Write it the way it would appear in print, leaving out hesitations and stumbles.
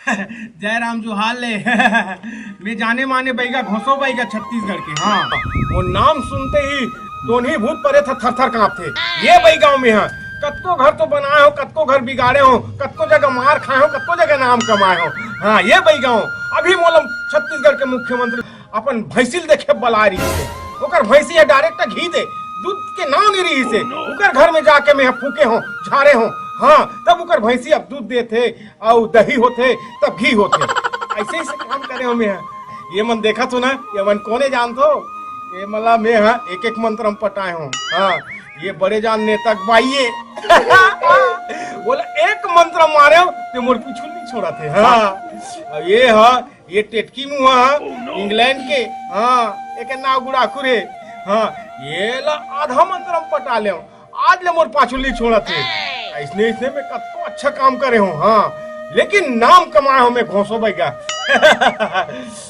जय राम जुहाल ले। मैं जाने माने बैगा घोसो बैगा छत्तीसगढ़ के। हाँ, वो नाम सुनते ही दोनों भूत परे था, थर थर कांपते। ये बई गाँव में है, कत्को घर तो बनाए हो, कत्को घर बिगाड़े हो, कत्को जगह मार खाए हो, कत्को जगह नाम कमाए हो। हाँ, ये बई गाँव अभी मोलम छत्तीसगढ़ के मुख्यमंत्री अपन भैंसिल देखे बला रही से, ओकर भैंसी है डायरेक्ट घी दे, दूध के नाव नहीं रही से, उकर घर में जाके मैं फूके हो, झाड़े हो। हाँ, तब उकर भैंसी अब दूध देते और दही होते तब घी होते। ऐसे ऐसे काम करे हो मैं। ये मन देखा तो ना, ये मन कोने जानतो, ये मला मैं हाँ एक एक मंत्र पटाए हूँ। हाँ, ये बड़े जान नेता बाइये। बोला एक मंत्र मारे तो मोर पीछू नहीं छोड़ा थे। हाँ, ये हाँ ये टेटकी मुहा इंग्लैंड के। हाँ, एक नाव गुड़ाखू रे। हाँ, ये ला आधा मंत्र पटा ले, आज ले मोर पाछू नहीं छोड़ा थे। इसने में कतो अच्छा काम करे हो। हाँ, लेकिन नाम कमाए हो मैं घोसो बैगा।